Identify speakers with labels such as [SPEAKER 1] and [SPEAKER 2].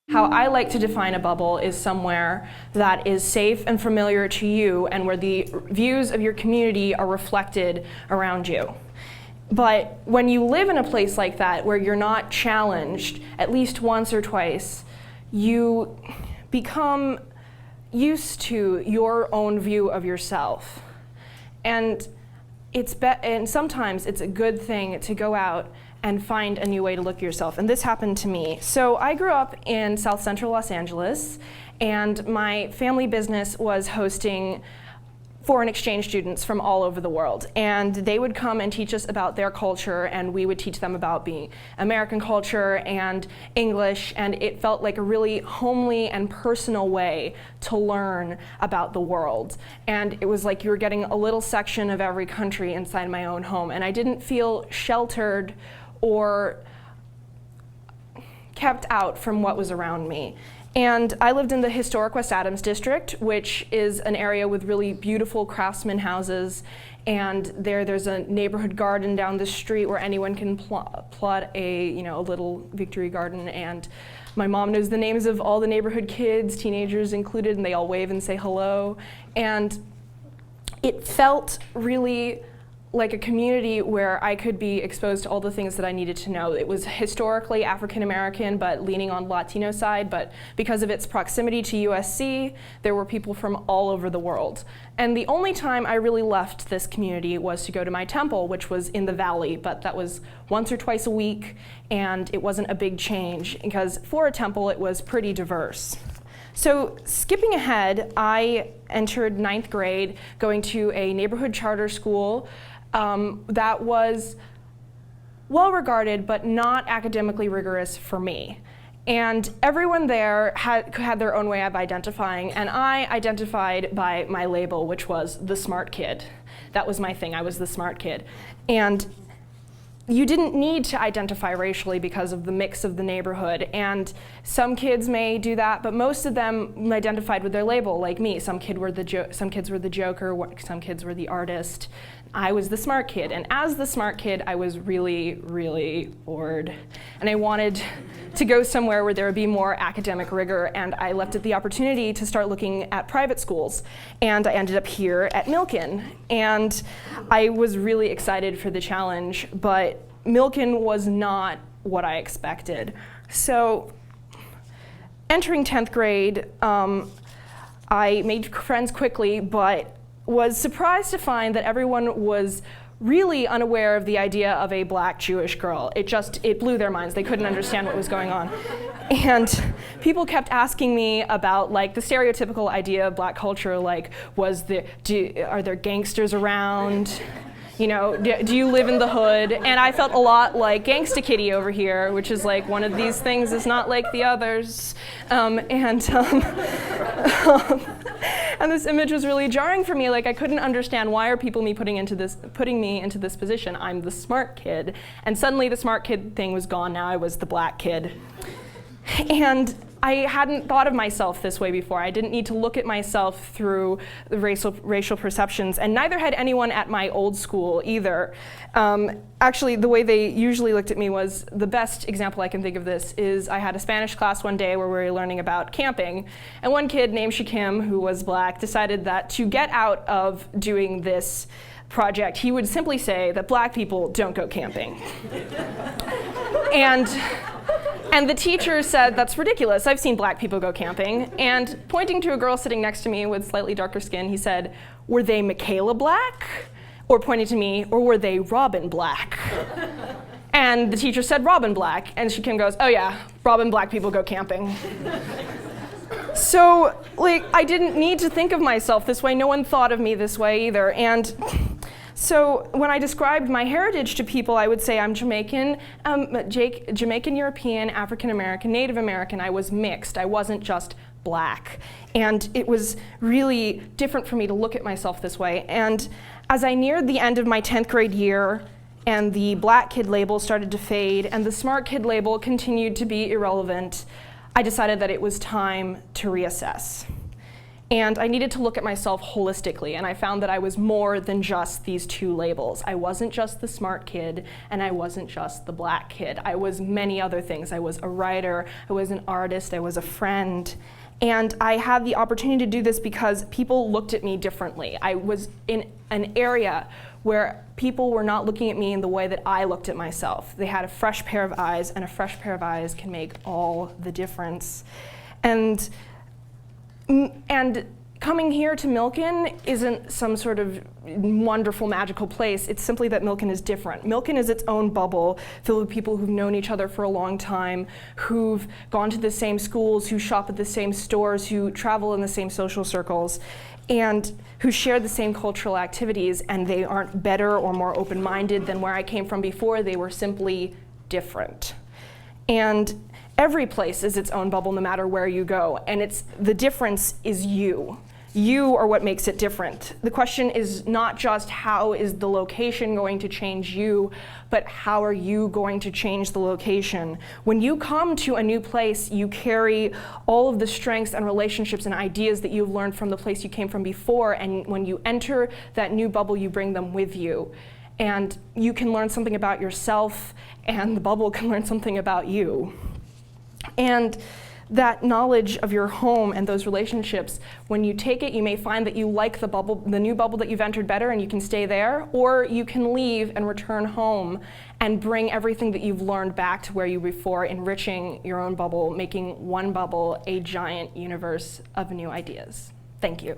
[SPEAKER 1] How I like to define a bubble is somewhere that is safe and familiar to you and where the views of your community are reflected around you. But when you live in a place like that where you're not challenged at least once or twice, you become used to your own view of yourself. And sometimes it's a good thing to go out and find a new way to look at yourself. And this happened to me. So I grew up in South Central Los Angeles, and my family business was hosting foreign exchange students from all over the world. And they would come and teach us about their culture, and we would teach them about being American culture and English, and it felt like a really homely and personal way to learn about the world. And it was like you were getting a little section of every country inside my own home, and I didn't feel sheltered or kept out from what was around me. And I lived in the historic West Adams district, which is an area with really beautiful craftsman houses. And there's a neighborhood garden down the street where anyone can plot a little victory garden. And my mom knows the names of all the neighborhood kids, teenagers included, and they all wave and say hello. And it felt really like a community where I could be exposed to all the things that I needed to know. It was historically African American, but leaning on Latino side, but because of its proximity to USC, there were people from all over the world. And the only time I really left this community was to go to my temple, which was in the valley, but that was once or twice a week, and it wasn't a big change, because for a temple, it was pretty diverse. So skipping ahead, I entered 9th grade, going to a neighborhood charter school that was well regarded, but not academically rigorous for me. And everyone there had their own way of identifying, and I identified by my label, which was the smart kid. That was my thing, I was the smart kid. And you didn't need to identify racially because of the mix of the neighborhood, and some kids may do that, but most of them identified with their label, like me. Some kids were the joker, some kids were the artist. I was the smart kid, and as the smart kid, I was really, really bored, and I wanted to go somewhere where there would be more academic rigor, and I left it the opportunity to start looking at private schools, and I ended up here at Milken, and I was really excited for the challenge, but Milken was not what I expected. So entering 10th grade, I made friends quickly, but was surprised to find that everyone was really unaware of the idea of a black Jewish girl. It blew their minds. They couldn't understand what was going on. And people kept asking me about like the stereotypical idea of black culture, like are there gangsters around? Do you live in the hood? And I felt a lot like Gangsta Kitty over here, which is like one of these things is not like the others. And this image was really jarring for me. Like I couldn't understand why are people putting me into this position. I'm the smart kid. And suddenly the smart kid thing was gone. Now I was the black kid. And I hadn't thought of myself this way before. I didn't need to look at myself through the racial perceptions, and neither had anyone at my old school either. Actually, the way they usually looked at me was, the best example I can think of this is I had a Spanish class one day where we were learning about camping, and one kid named Shakim, who was black, decided that to get out of doing this project, he would simply say that black people don't go camping. And the teacher said, that's ridiculous, I've seen black people go camping. And pointing to a girl sitting next to me with slightly darker skin, he said, were they Michaela Black? Or pointing to me, or were they Robyn Black? And the teacher said Robyn Black, and Shakim goes, oh yeah, Robyn Black people go camping. So, I didn't need to think of myself this way, no one thought of me this way either. And so when I described my heritage to people, I would say I'm Jamaican, Jamaican European, African American, Native American. I was mixed. I wasn't just black. And it was really different for me to look at myself this way. And as I neared the end of my 10th grade year, and the black kid label started to fade, and the smart kid label continued to be irrelevant, I decided that it was time to reassess. And I needed to look at myself holistically, and I found that I was more than just these two labels. I wasn't just the smart kid, and I wasn't just the black kid. I was many other things. I was a writer, I was an artist, I was a friend. And I had the opportunity to do this because people looked at me differently. I was in an area where people were not looking at me in the way that I looked at myself. They had a fresh pair of eyes, and a fresh pair of eyes can make all the difference. And coming here to Milken isn't some sort of wonderful, magical place. It's simply that Milken is different. Milken is its own bubble filled with people who've known each other for a long time, who've gone to the same schools, who shop at the same stores, who travel in the same social circles, and who share the same cultural activities, and they aren't better or more open-minded than where I came from before. They were simply different. And every place is its own bubble no matter where you go, and the difference is you. You are what makes it different. The question is not just how is the location going to change you, but how are you going to change the location? When you come to a new place, you carry all of the strengths and relationships and ideas that you've learned from the place you came from before, and when you enter that new bubble, you bring them with you. And you can learn something about yourself, and the bubble can learn something about you. And that knowledge of your home and those relationships, when you take it, you may find that you like the new bubble that you've entered better, and you can stay there, or you can leave and return home and bring everything that you've learned back to where you were before, enriching your own bubble, making one bubble a giant universe of new ideas. Thank you.